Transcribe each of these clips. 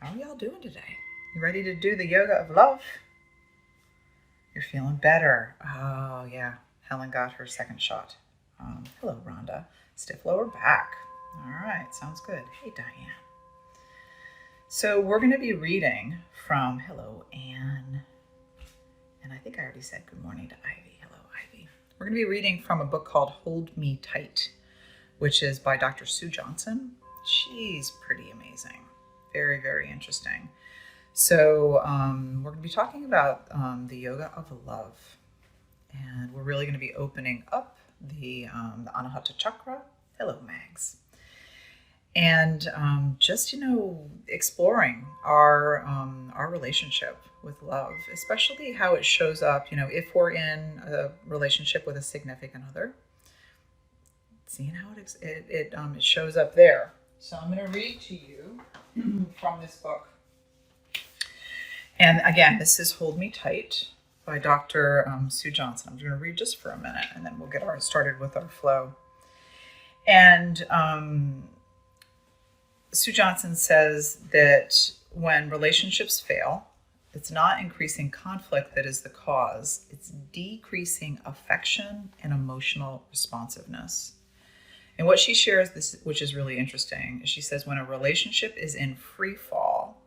How are y'all doing today? You ready to do the yoga of love? You're feeling better. Oh, yeah. Helen got her second shot. Hello, Rhonda. Stiff lower back. All right, sounds good. Hey, Diane. So we're going to be reading from, hello, Anne. And I think I already said good morning to Ivy. Hello, Ivy. We're going to be reading from a book called Hold Me Tight, which is by Dr. Sue Johnson. She's pretty amazing. Very, very interesting. So we're going to be talking about the yoga of love. And we're really going to be opening up the Anahata Chakra. Hello, Mags. And just, exploring our relationship with love, especially how it shows up, if we're in a relationship with a significant other, seeing how it shows up there. So I'm going to read to you from this book. And again, this is Hold Me Tight by Dr. Sue Johnson. I'm going to read just for a minute, and then we'll get started with our flow. And Sue Johnson says that when relationships fail, it's not increasing conflict that is the cause. It's decreasing affection and emotional responsiveness. And what she shares, this, which is really interesting, is she says when a relationship is in free fall,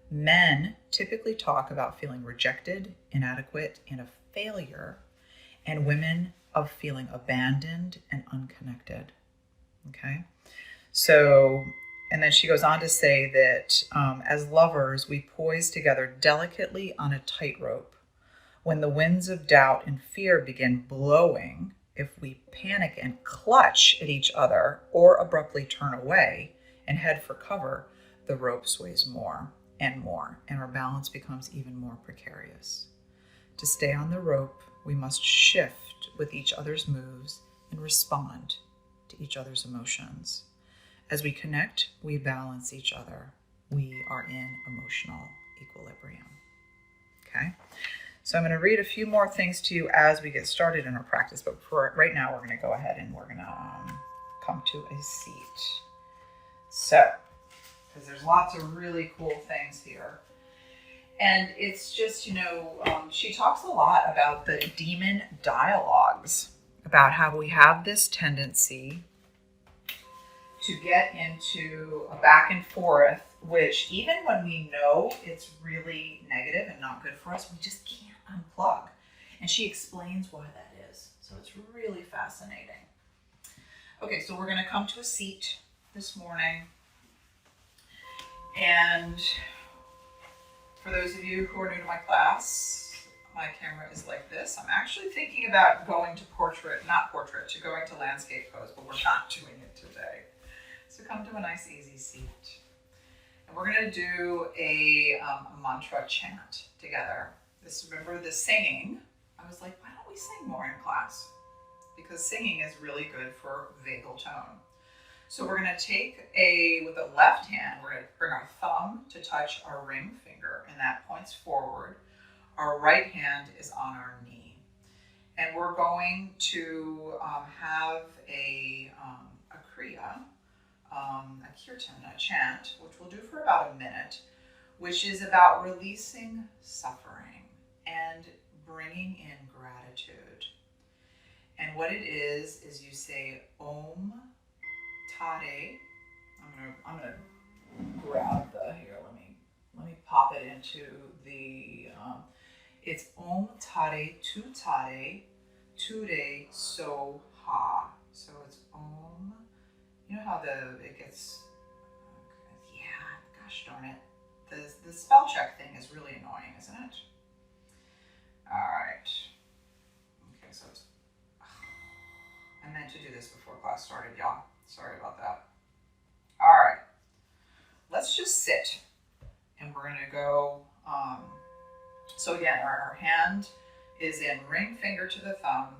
men typically talk about feeling rejected, inadequate, and a failure, and women of feeling abandoned and unconnected. Okay? So, and then she goes on to say that as lovers, we poise together delicately on a tightrope. When the winds of doubt and fear begin blowing, if we panic and clutch at each other or abruptly turn away and head for cover, the rope sways more, and our balance becomes even more precarious. To stay on the rope, we must shift with each other's moves and respond to each other's emotions. As we connect, we balance each other. We are in emotional equilibrium. Okay? So I'm going to read a few more things to you as we get started in our practice, but for right now, we're going to go ahead and we're going to come to a seat. So, because there's lots of really cool things here. And it's just, she talks a lot about the demon dialogues, about how we have this tendency to get into a back and forth, which even when we know it's really negative and not good for us, we just can't unplug. And she explains why that is. So it's really fascinating. Okay, so we're going to come to a seat this morning. And for those of you who are new to my class, my camera is like this. I'm actually thinking about going to going to landscape pose, but we're not doing it today. So come to a nice easy seat. And we're going to do a mantra chant together. Remember the singing. I was like, why don't we sing more in class? Because singing is really good for vagal tone. So we're going to take with the left hand, we're going to bring our thumb to touch our ring finger, and that points forward. Our right hand is on our knee. And we're going to have a kriya, a kirtan, a chant, which we'll do for about a minute, which is about releasing suffering and bringing in gratitude. And what it is you say Om Tade. I'm gonna grab here. Let me pop it into the. It's Om Tade Tu Tade Tude So Ha. So it's Om. You know how it gets. Yeah, gosh darn it. The spell check thing is really annoying, isn't it? All right. Okay, so it's. I meant to do this before class started, y'all. Sorry about that. All right. Let's just sit. And we're going to go. So again, our hand is in ring finger to the thumb,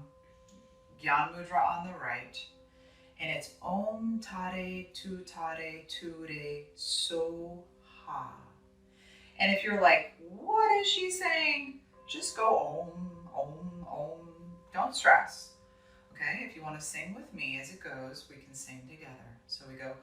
Gyan Mudra on the right. And it's Om Tade Tu Tade Tude So Ha. And if you're like, what is she saying? Just go Om, Om, Om. Don't stress. Okay, if you want to sing with me as it goes, we can sing together. So we go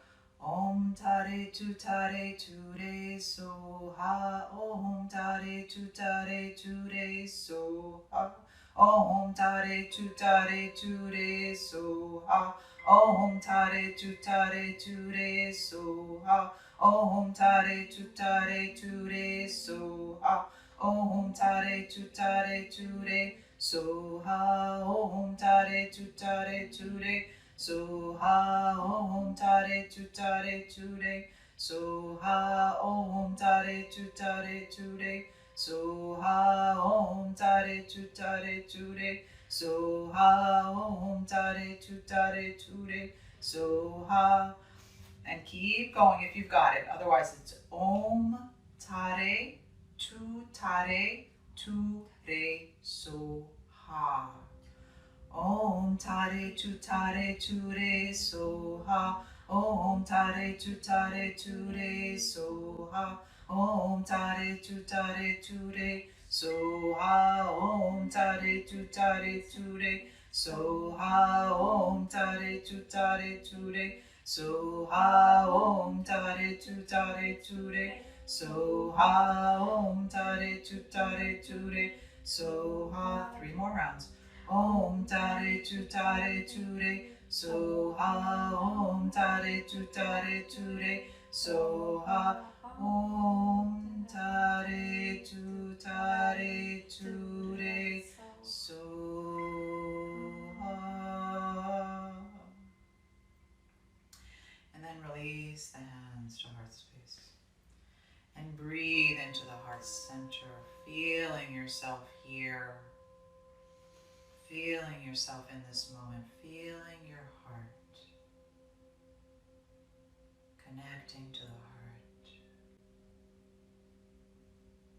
Om tare ture soha. Om tare ture soha. Om tare ture soha. Om tare ture soha. Om tare ture soha. Om tare ture soha. Om tare ture soha. Om tare ture soha. Om tare ture soha. Om tare ture soha. Om tare ture soha. And keep going if you've got it. Otherwise, it's Om tare ture soha. Om tare ture soha. Om tare ture soha. Om tare ture soha. Om tare ture soha. Om tare ture soha. Om tare ture soha. Om tare ture soha. 3 more rounds. Om tare ture soha. Om tare ture soha. Om tare ture soha. And then release the hands to heart space. And breathe into the heart center, feeling yourself here. Feeling yourself in this moment, feeling your heart, connecting to the heart.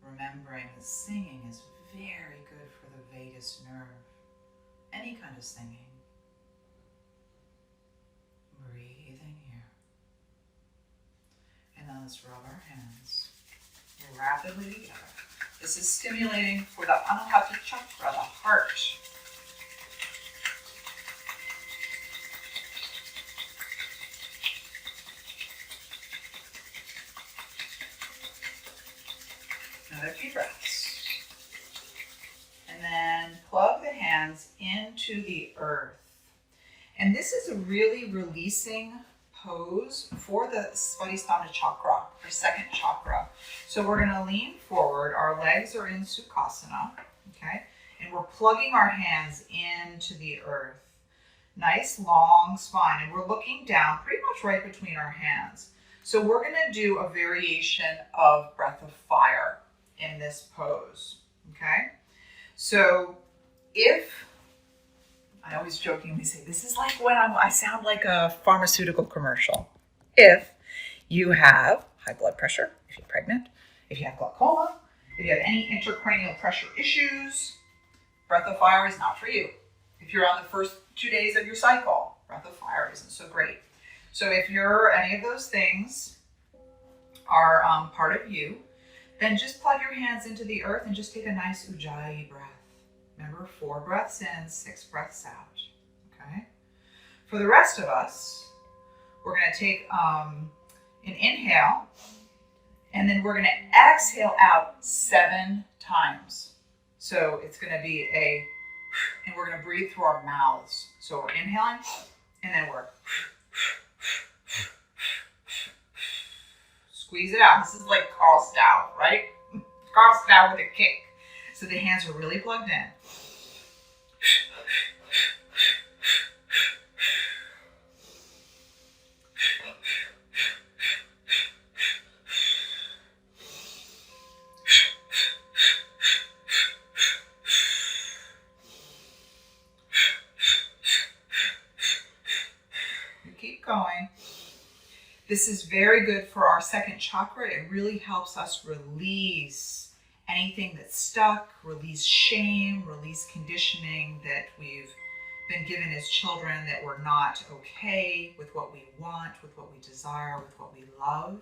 Remembering that singing is very good for the vagus nerve, any kind of singing. Breathing here. And then let's rub our hands rapidly together. This is stimulating for the Untitled Chakra, the heart. Another few breaths. And then plug the hands into the earth. And this is a really releasing pose for the Svadhisthana chakra, our second chakra. So we're going to lean forward. Our legs are in Sukhasana, okay? And we're plugging our hands into the earth. Nice long spine. And we're looking down pretty much right between our hands. So we're going to do a variation of breath of fire in this pose, okay? So I always jokingly say, this is like when I sound like a pharmaceutical commercial. If you have high blood pressure, if you're pregnant, if you have glaucoma, if you have any intracranial pressure issues, breath of fire is not for you. If you're on the first 2 days of your cycle, breath of fire isn't so great. So if any of those things are part of you, then just plug your hands into the earth and just take a nice Ujjayi breath. Remember, 4 breaths in, 6 breaths out, okay? For the rest of us, we're going to take an inhale, and then we're going to exhale out 7 times. So it's going to be and we're going to breathe through our mouths. So we're inhaling, and then we're squeeze it out. This is like Carl Stout, right? Carl Stout with a kick. So the hands are really plugged in. You keep going. This is very good for our second chakra. It really helps us release anything that's stuck, release shame, release conditioning that we've been given as children, that we're not okay with what we want, with what we desire, with what we love.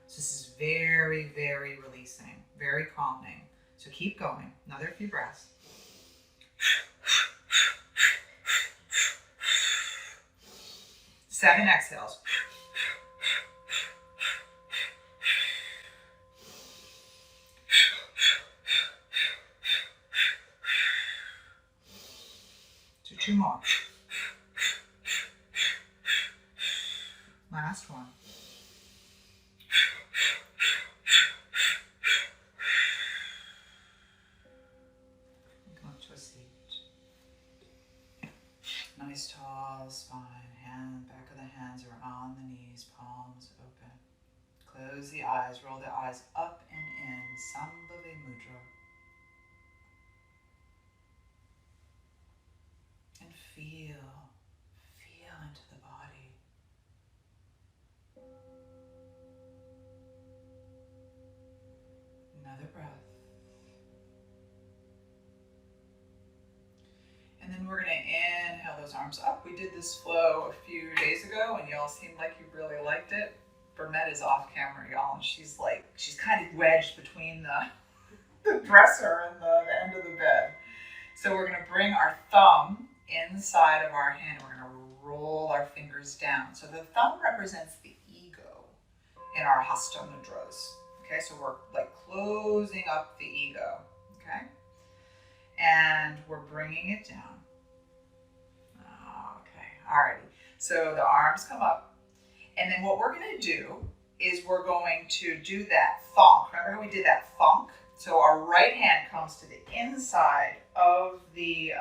So this is very, very releasing, very calming. So keep going. Another few breaths. 7 exhales. 2 more. Last one. Come up to a seat. Nice tall spine. Back of the hands are on the knees, palms open. Close the eyes, roll the eyes up and in. Sambhavi Mudra. And feel into the body. Another breath. And then we're going to inhale those arms up. We did this flow a few days ago and y'all seemed like you really liked it. Burnett is off camera, y'all, and she's kind of wedged between the dresser and the end of the bed. So we're going to bring our thumb inside of our hand. We're going to roll our fingers down. So the thumb represents the ego in our Hasta Mudras. Okay, so we're like closing up the ego. Okay, and we're bringing it down. Okay, alrighty. So the arms come up, and then what we're going to do is we're going to do that thonk. Remember how we did that thonk? So our right hand comes to the inside of the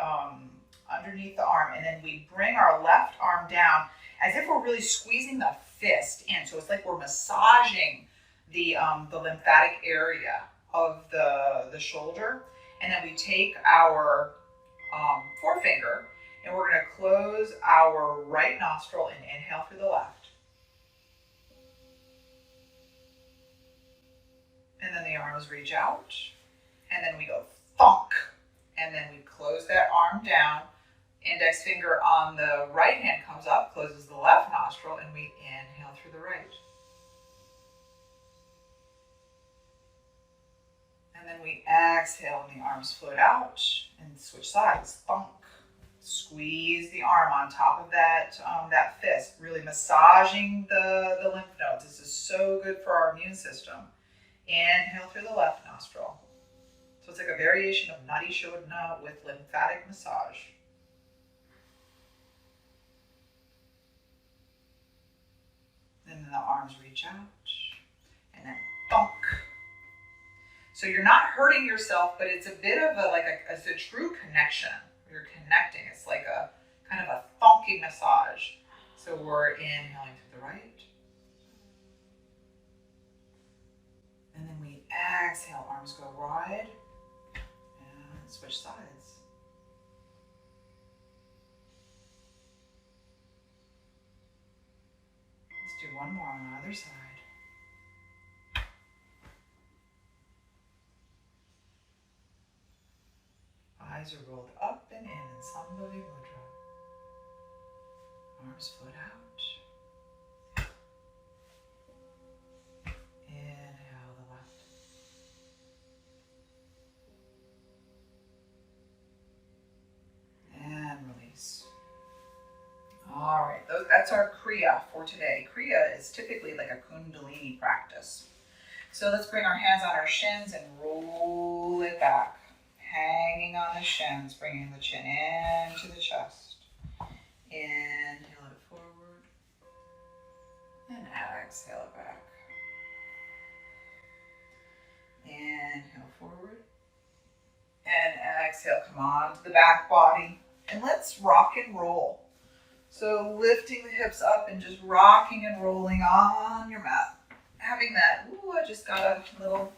underneath the arm, and then we bring our left arm down as if we're really squeezing the fist in. So it's like we're massaging the lymphatic area of the shoulder, and then we take our forefinger and we're going to close our right nostril and inhale through the left. And then the arms reach out, and then we go thunk, and then we close that arm down. Index finger on the right hand comes up, closes the left nostril, and we inhale through the right. And then we exhale, and the arms float out, and switch sides, thunk. Squeeze the arm on top of that fist, really massaging the lymph nodes. This is so good for our immune system. Inhale through the left nostril. So it's like a variation of Nadi Shodhana with lymphatic massage. And then the arms reach out, and then thunk. So you're not hurting yourself, but it's a bit of it's a true connection. You're connecting. It's like a kind of a thunky massage. So we're inhaling to the right. And then we exhale, arms go wide, and switch sides. Let's do one more on the other side. Eyes are rolled up and in Sambhavi Mudra. Arms float out. Inhale the left. And release. All right, that's our Kriya for today. Kriya is typically like a Kundalini practice. So let's bring our hands on our shins and roll it back. Hanging on the shins, bringing the chin into the chest. Inhale it forward. And exhale it back. Inhale forward. And exhale, come on to the back body. And let's rock and roll. So lifting the hips up and just rocking and rolling on your mat. Having that, I just got a little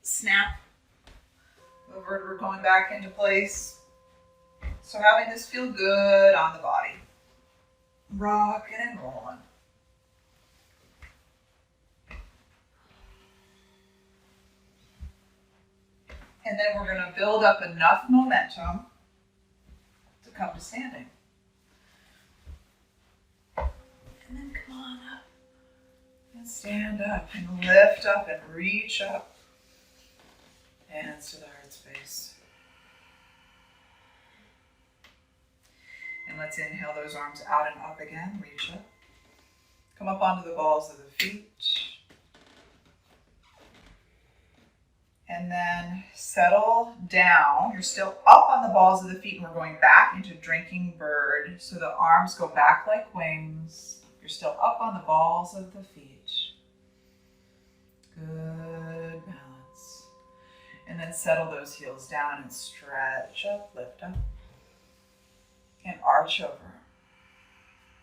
snap. The vertebra going back into place. So having this feel good on the body. Rocking and rolling. And then we're going to build up enough momentum to come to standing. And then come on up. And stand up and lift up and reach up. Hands to the heart space. And let's inhale those arms out and up again. Reach up. Come up onto the balls of the feet. And then settle down. You're still up on the balls of the feet, and we're going back into drinking bird. So the arms go back like wings. You're still up on the balls of the feet. Good balance. And then settle those heels down and stretch up, lift up, and arch over.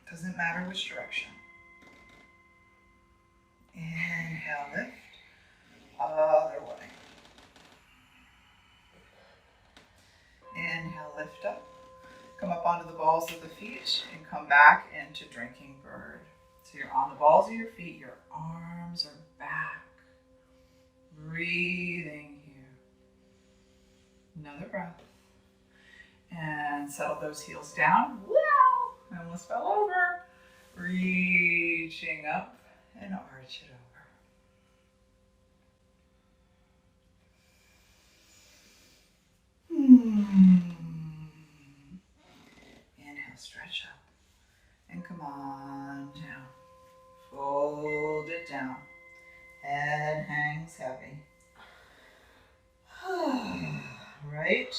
Doesn't matter which direction. Inhale, lift. Other way. Inhale, lift up. Come up onto the balls of the feet and come back into drinking bird. So you're on the balls of your feet, your arms are back. Breathing here. Another breath. And settle those heels down. Wow! I almost fell over. Reaching up and arch it over. Inhale, stretch up. And come on down. Fold it down. Head hangs heavy. Right?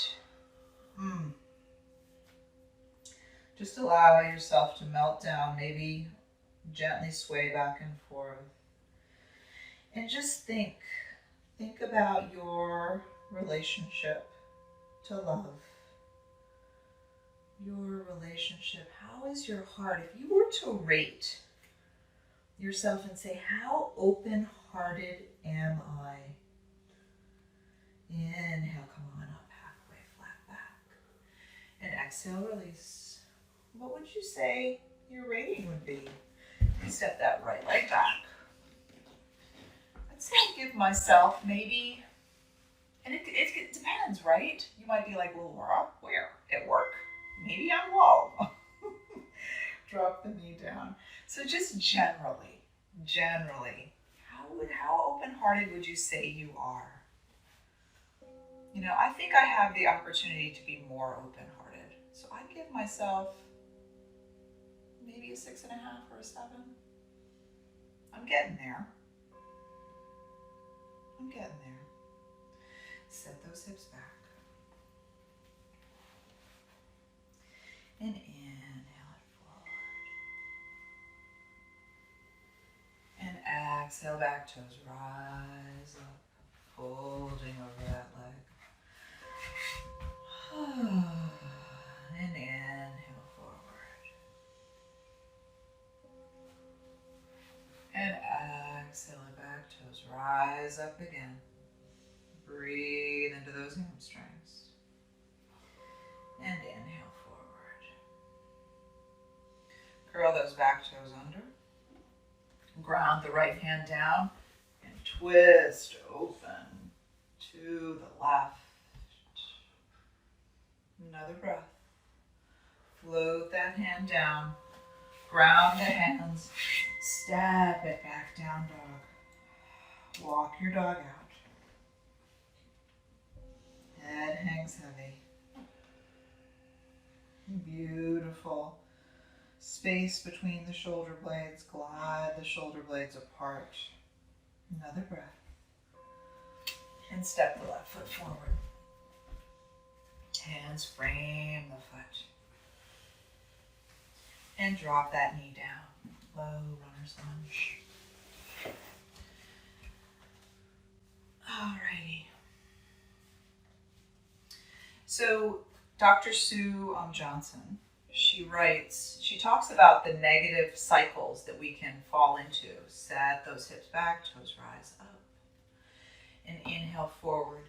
Just allow yourself to melt down, maybe gently sway back and forth. And just think about your relationship to love. Your relationship. How is your heart? If you were to rate yourself and say, how open-hearted am I? Inhale, come on up, halfway, flat back. And exhale, release. What would you say your rating would be? Step that right leg back. I'd say I'd give myself maybe, and it depends, right? You might be like, well, Laura, where? At work? Maybe I'm low. Drop the knee down. So just generally, how open-hearted would you say you are? You know, I think I have the opportunity to be more open-hearted. So I'd give myself maybe a 6.5 or a 7. I'm getting there. Set those hips back. And inhale it forward. And exhale, back toes rise up, folding over that leg. And inhale forward. And exhale it back, toes rise up again. Breathe into those hamstrings. And inhale forward. Curl those back toes under. Ground the right hand down and twist open to the left. Another breath. Float that hand down. Ground the hands. Step it back down, dog. Walk your dog out. Head hangs heavy. Beautiful. Space between the shoulder blades. Glide the shoulder blades apart. Another breath. And step the left foot forward. Hands frame the foot. And drop that knee down. Low runner's lunge. Alrighty. So Dr. Sue Johnson, she talks about the negative cycles that we can fall into. Set those hips back, toes rise up. And inhale forward.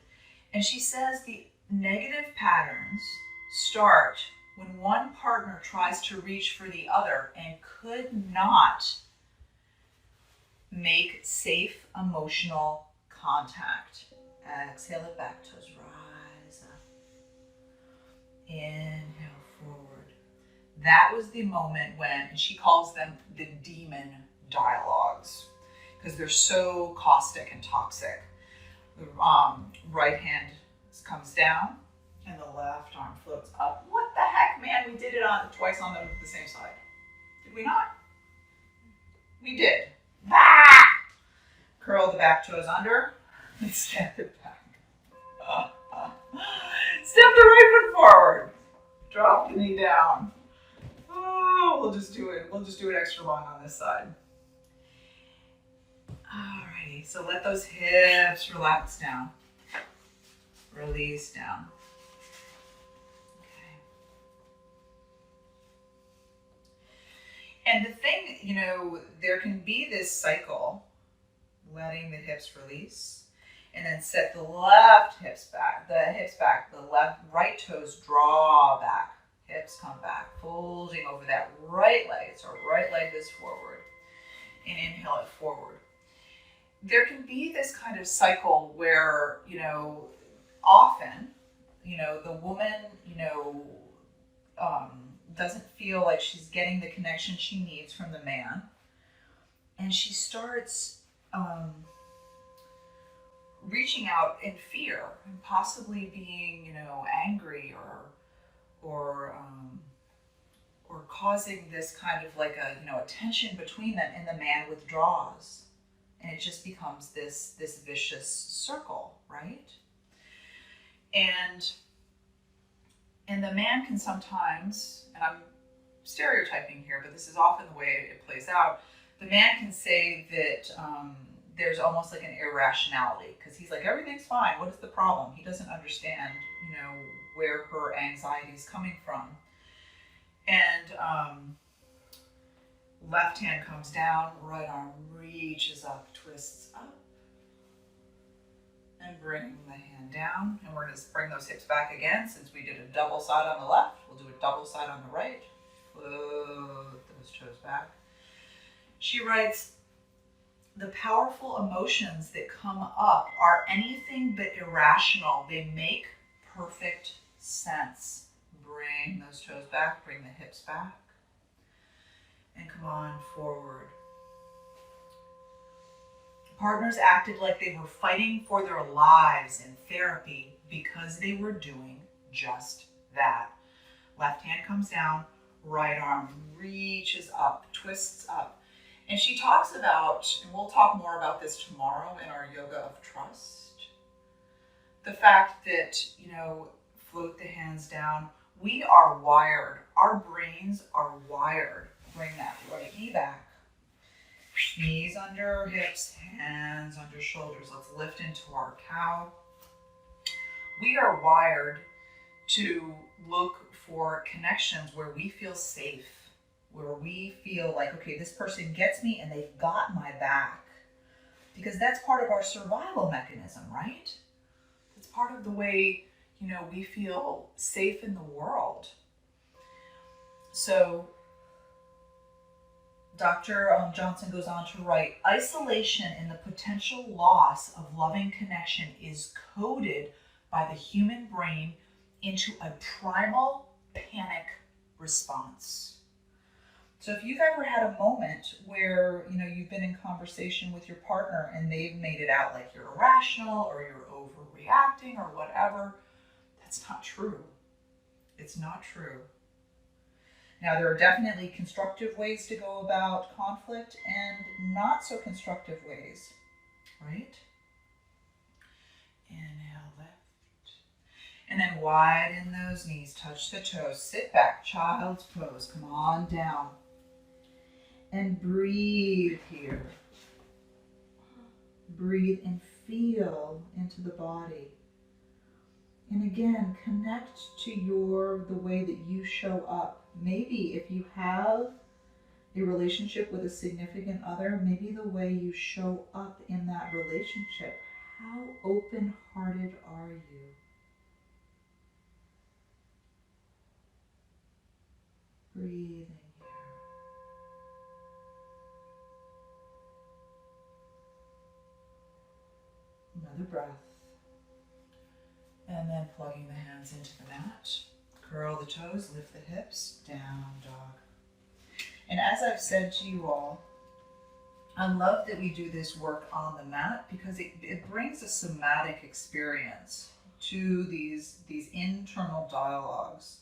And she says the negative patterns start when one partner tries to reach for the other and could not make safe emotional contact. Exhale it back, toes rise up. Inhale forward. That was the moment when, and she calls them the demon dialogues, because they're so caustic and toxic. The right hand comes down and the left arm floats up. What the heck, man? We did it twice on the same side. Did we not? We did. Ah! Curl the back toes under and step it back. Step the right foot forward. Drop the knee down. Oh, we'll just do it. We'll just do it extra long on this side. Alrighty, so let those hips relax down. Release down. Okay. And the thing, there can be this cycle, letting the hips release, and then set the left hips back, the right toes draw back, hips come back, folding over that right leg. So right leg is forward, and inhale it forward. There can be this kind of cycle where, often, the woman, doesn't feel like she's getting the connection she needs from the man. And she starts reaching out in fear and possibly being, angry or causing this kind of like a tension between them, and the man withdraws. And it just becomes this vicious circle, right? And the man can sometimes, and I'm stereotyping here, but this is often the way it plays out, the man can say that there's almost like an irrationality, because he's like, everything's fine, what is the problem? He doesn't understand, where her anxiety is coming from. And left hand comes down, right arm reaches up, twists up, and bring the hand down. And we're going to bring those hips back again. Since we did a double side on the left, we'll do a double side on the right. Float those toes back. She writes, the powerful emotions that come up are anything but irrational. They make perfect sense. Bring those toes back, bring the hips back. And come on forward. Partners acted like they were fighting for their lives in therapy because they were doing just that. Left hand comes down, right arm reaches up, twists up. And she talks about, and we'll talk more about this tomorrow in our yoga of trust, the fact that, float the hands down. We are wired. Our brains are wired. Bring that right knee back. Knees under hips, hands under shoulders. Let's lift into our cow. We are wired to look for connections where we feel safe, where we feel like, okay, this person gets me and they've got my back. Because that's part of our survival mechanism, right? It's part of the way, we feel safe in the world. So Dr. Johnson goes on to write, isolation and the potential loss of loving connection is coded by the human brain into a primal panic response. So if you've ever had a moment where, you've been in conversation with your partner and they've made it out like you're irrational or you're overreacting or whatever, that's not true. It's not true. Now, there are definitely constructive ways to go about conflict and not so constructive ways, right? Inhale, lift. And then widen those knees, touch the toes, sit back, child's pose, come on down. And breathe here. Breathe and feel into the body. And again, connect to the way that you show up. Maybe if you have a relationship with a significant other, maybe the way you show up in that relationship. How open-hearted are you? Breathing here. Another breath. And then plugging the hands into the mat. Curl the toes, lift the hips, down dog. And as I've said to you all, I love that we do this work on the mat because it brings a somatic experience to these internal dialogues.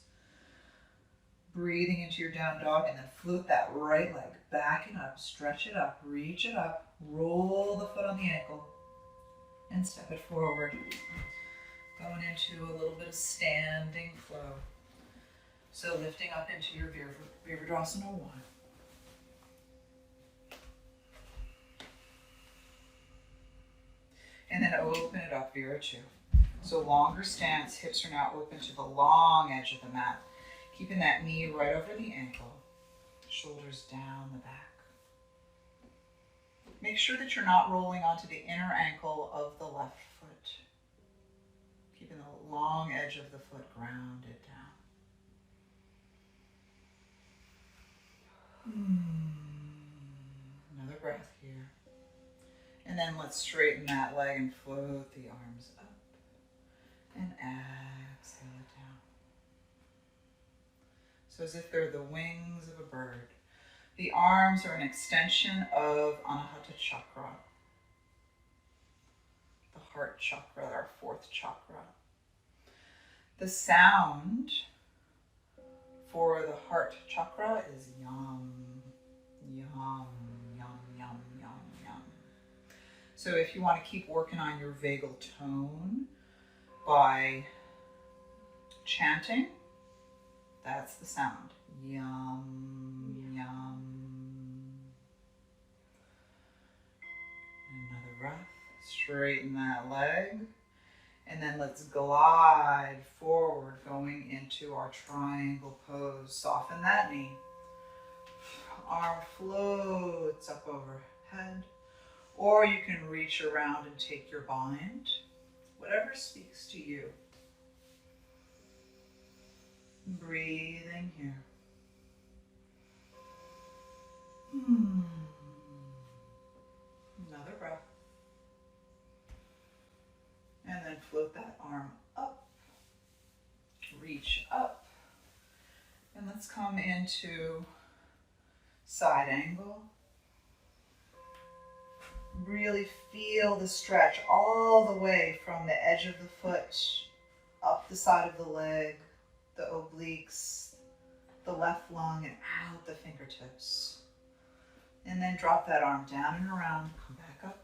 Breathing into your down dog and then float that right leg, back it up, stretch it up, reach it up, roll the foot on the ankle, and step it forward. Going into a little bit of standing flow. So lifting up into your Virabhadrasana 1. And then open it up, Vira 2. So longer stance, hips are now open to the long edge of the mat. Keeping that knee right over the ankle, shoulders down the back. Make sure that you're not rolling onto the inner ankle of the left foot. Keeping the long edge of the foot grounded down. Another breath here. And then let's straighten that leg and float the arms up. And exhale it down. So as if they're the wings of a bird. The arms are an extension of Untitled Chapter, the heart chakra, our 4th chakra. The sound for the heart chakra is yum, yum, yum, yum, yum, yum. So if you want to keep working on your vagal tone by chanting, that's the sound. Yum, yum. Another breath. Straighten that leg. And then let's glide forward, going into our triangle pose. Soften that knee. Arm floats up overhead. Or you can reach around and take your bind. Whatever speaks to you. Breathing here. Another breath. And then float that arm up. Reach up. And let's come into side angle. Really feel the stretch all the way from the edge of the foot, up the side of the leg, the obliques, the left lung, and out the fingertips. And then drop that arm down and around, come back up.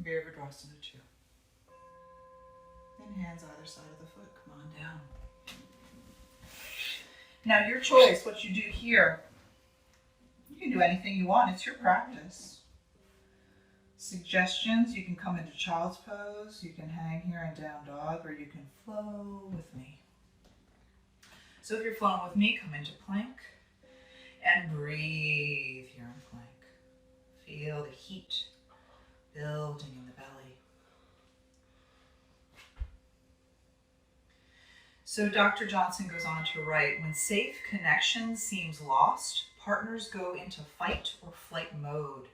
Virabhadrasana 2. And hands either side of the foot, come on down. Now your choice, what you do here. You can do anything you want, it's your practice. Suggestions, you can come into child's pose, you can hang here in down dog, or you can flow with me. So if you're flowing with me, come into plank and breathe here in plank. Feel the heat building in the belly. So Dr. Johnson goes on to write, when safe connection seems lost, partners go into fight or flight mode.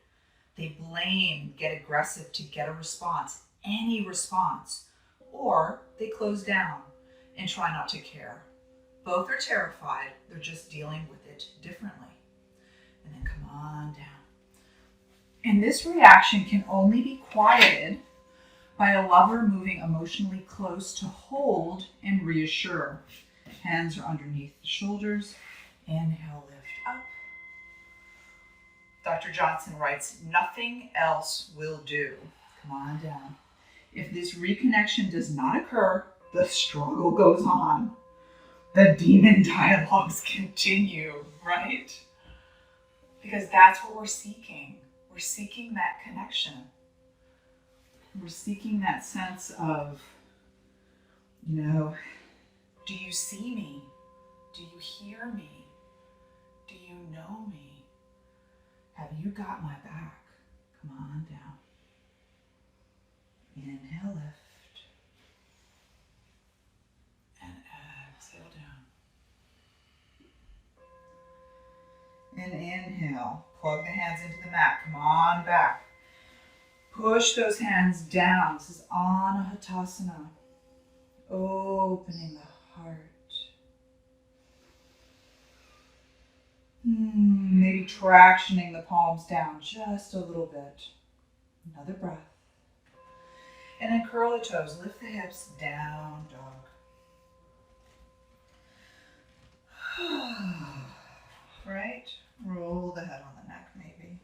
They blame, get aggressive to get a response, any response, or they close down and try not to care. Both are terrified, they're just dealing with it differently. And then come on down. And this reaction can only be quieted by a lover moving emotionally close to hold and reassure. Hands are underneath the shoulders. Inhale, lift up. Dr. Johnson writes, nothing else will do. Come on down. If this reconnection does not occur, the struggle goes on. The demon dialogues continue, right? Because that's what we're seeking. We're seeking that connection. We're seeking that sense of, do you see me? Do you hear me? Do you know me? Have you got my back? Come on down. Inhale, lift. And exhale down. And inhale. Plug the hands into the mat. Come on back. Push those hands down. This is Anahatasana. Opening the heart. Maybe tractioning the palms down just a little bit. Another breath. And then curl the toes. Lift the hips. Down dog. Right? Roll the head on the neck maybe.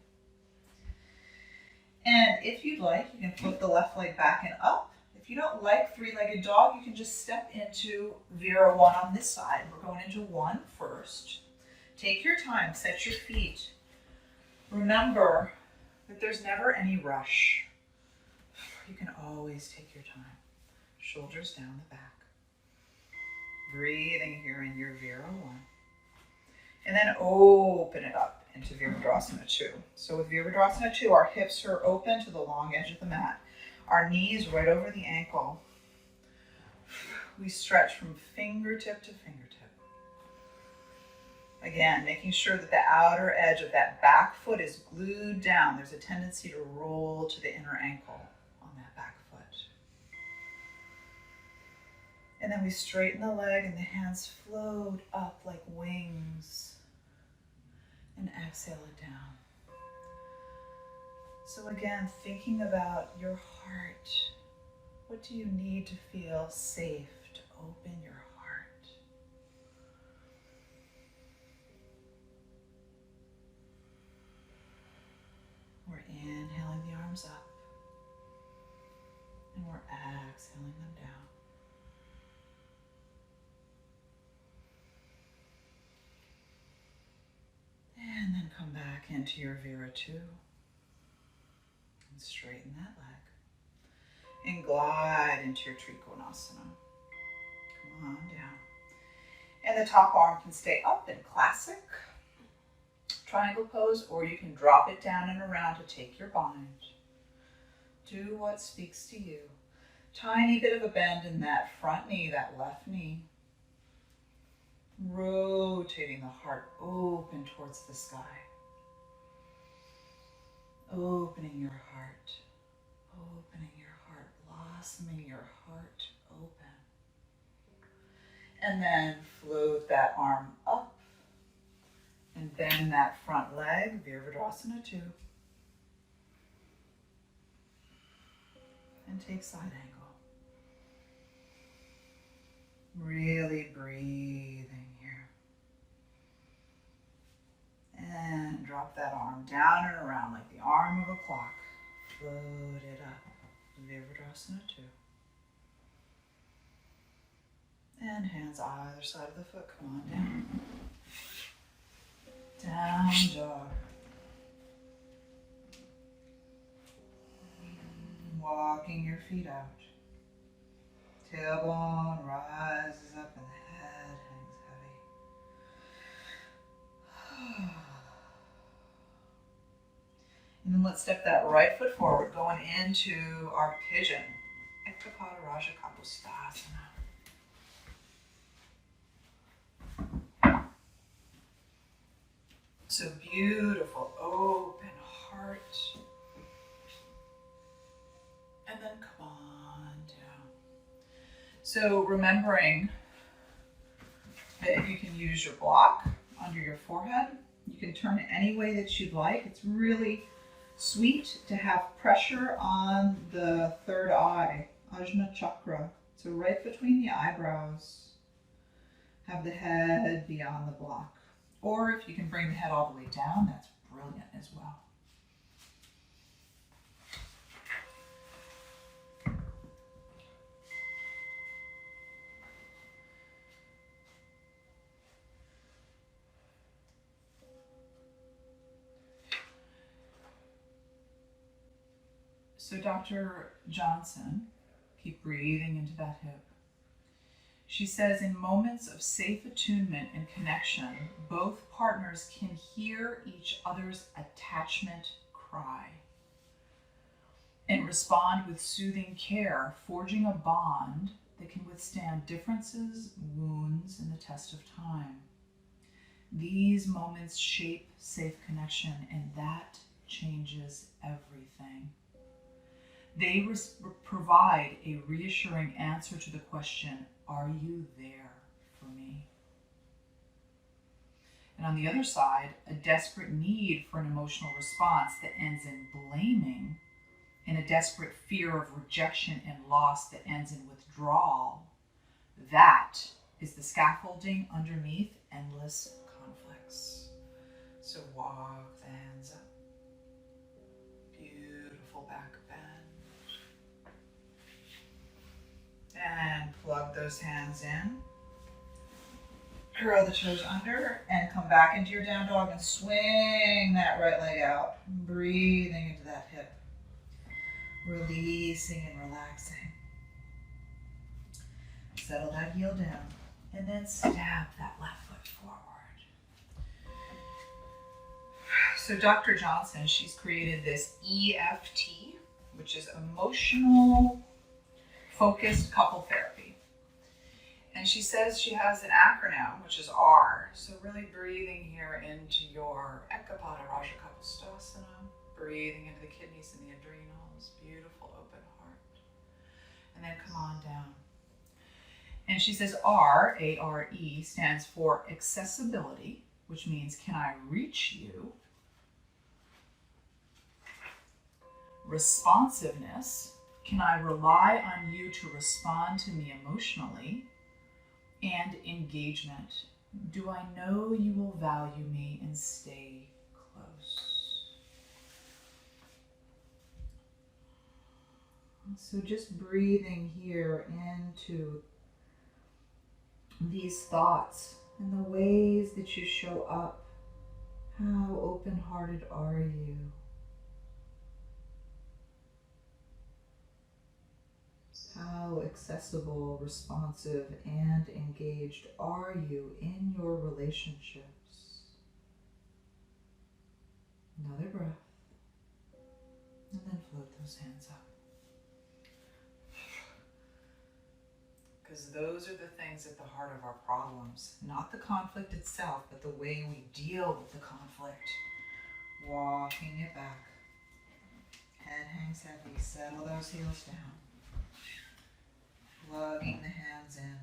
And if you'd like, you can flip the left leg back and up. If you don't like three-legged dog, you can just step into Vera 1 on this side. We're going into 1 first. Take your time, set your feet. Remember that there's never any rush. You can always take your time. Shoulders down the back. Breathing here in your Vera 1. And then open it up into Virabhadrasana 2. So with Virabhadrasana 2, our hips are open to the long edge of the mat. Our knees right over the ankle. We stretch from fingertip to fingertip. Again, making sure that the outer edge of that back foot is glued down. There's a tendency to roll to the inner ankle on that back foot. And then we straighten the leg and the hands float up like wings. And exhale it down. So again, thinking about your heart. What do you need to feel safe to open your heart? We're inhaling the arms up. And we're exhaling them down. And then come back into your Vera 2. And straighten that leg. And glide into your Trikonasana. Come on down. And the top arm can stay up in classic triangle pose, or you can drop it down and around to take your bind. Do what speaks to you. Tiny bit of a bend in that front knee, that left knee. Rotating the heart open towards the sky. Opening your heart. Opening your heart. Blossoming your heart open. And then float that arm up. And bend that front leg, Virabhadrasana 2. And take side angle. Really breathing here. And drop that arm down and around like the arm of a clock. Float it up. Virabhadrasana 2. And hands either side of the foot. Come on down. Down dog. Walking your feet out. Tailbone rises up and the head hangs heavy. And then let's step that right foot forward, going into our pigeon. Ektapada Raja Kapusthasana. So beautiful, open heart. And then come on down. So remembering that you can use your block under your forehead. You can turn it any way that you'd like. It's really sweet to have pressure on the third eye, Ajna Chakra. So right between the eyebrows. Have the head beyond the block. Or if you can bring the head all the way down, that's brilliant as well. So Dr. Johnson, keep breathing into that hip. She says, in moments of safe attunement and connection, both partners can hear each other's attachment cry and respond with soothing care, forging a bond that can withstand differences, wounds, and the test of time. These moments shape safe connection, and that changes everything. They provide a reassuring answer to the question, are you there for me? And on the other side, a desperate need for an emotional response that ends in blaming and a desperate fear of rejection and loss that ends in withdrawal. That is the scaffolding underneath endless conflicts. So walk the hands up. Beautiful back bend. And plug those hands in. Curl the toes under and come back into your down dog and swing that right leg out. Breathing into that hip. Releasing and relaxing. Settle that heel down. And then stab that left foot forward. So Dr. Johnson, she's created this EFT, which is emotional focused couple therapy. And she says she has an acronym, which is R. So really breathing here into your Ekapada Raja Kapasthasana, breathing into the kidneys and the adrenals, beautiful open heart. And then come on down. And she says R, A-R-E, stands for accessibility, which means can I reach you? Responsiveness, can I rely on you to respond to me emotionally? And engagement, do I know you will value me and stay close? So just breathing here into these thoughts and the ways that you show up. How open-hearted are you? How accessible, responsive, and engaged are you in your relationships? Another breath. And then float those hands up. Because those are the things at the heart of our problems. Not the conflict itself, but the way we deal with the conflict. Walking it back. Head hangs heavy. Settle those heels down. Plugging the hands in.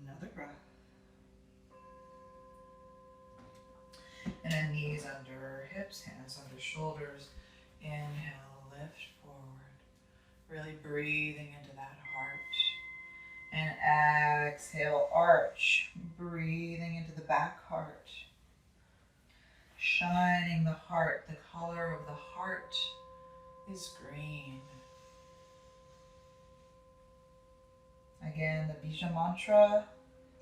Another breath. And then knees under hips, hands under shoulders. Inhale, lift forward. Really breathing into that heart. And exhale, arch. Breathing into the back heart. Shining the heart. The color of the heart is green. Again, the Bija mantra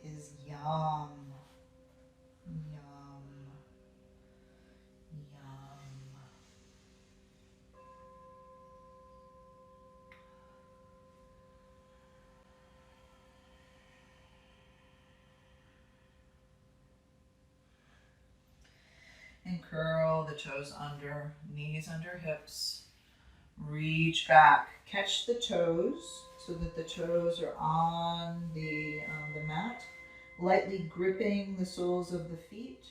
is yum. Yum. Yum. And curl the toes under, knees under hips. Reach back. Catch the toes so that the toes are on the mat. Lightly gripping the soles of the feet.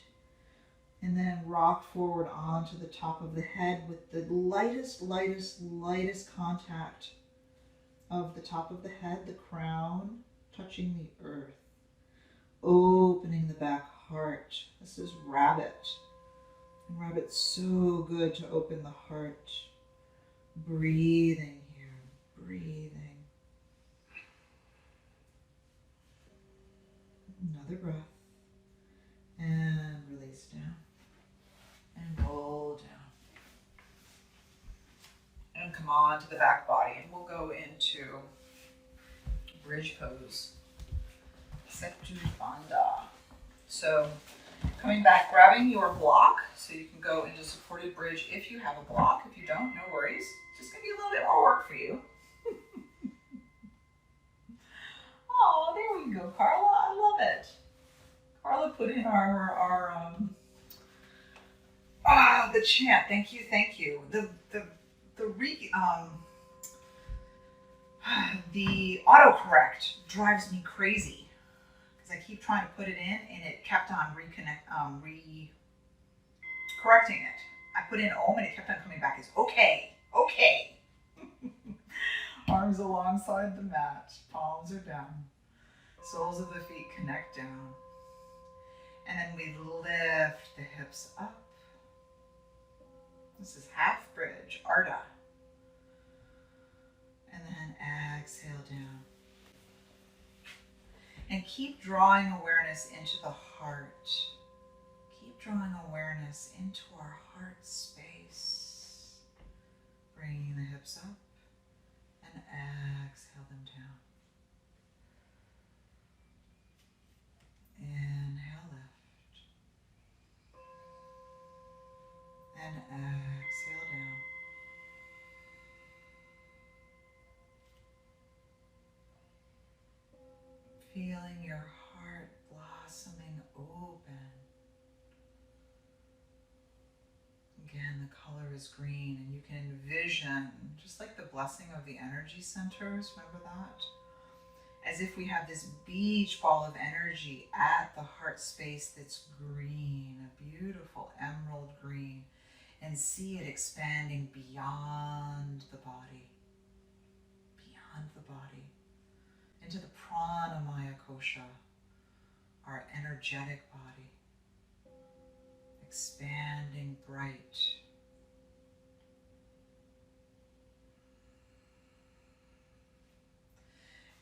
And then rock forward onto the top of the head with the lightest contact of the top of the head, the crown, touching the earth. Opening the back heart. This is rabbit. And rabbit's so good to open the heart. Breathing here, breathing. Another breath. And release down. And roll down. And come on to the back body. And we'll go into bridge pose. Setu Bandha. So coming back, grabbing your block. So you can go into supported bridge if you have a block. If you don't, no worries. It's just going to be a little bit more work for you. Oh, there we go, Carla. I love it. Carla put in the chant. Thank you. The autocorrect drives me crazy because I keep trying to put it in and it kept on correcting it. I put in Om and it kept on coming back as okay. Arms alongside the mat, palms are down, soles of the feet connect down. And then we lift the hips up. This is half bridge, Ardha. And then exhale down. keep drawing awareness into the heart. Keep drawing awareness into our heart space. Bringing the hips up and exhale them down. Inhale, lift. And exhale down. Feeling your heart blossoming open. Again, the color is green, and you can envision, just like the blessing of the energy centers, remember that? As if we have this beach ball of energy at the heart space that's green, a beautiful emerald green, and see it expanding beyond the body, into the pranamaya kosha, our energetic body, expanding bright.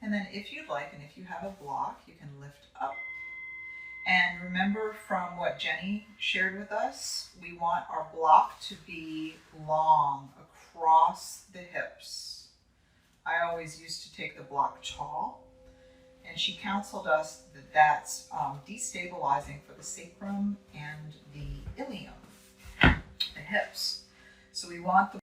And then if you'd like, and if you have a block, you can lift up. And remember from what Jenny shared with us, we want our block to be long across the hips. I always used to take the block tall, and she counseled us that that's destabilizing for the sacrum and the ilium, the hips. So we want the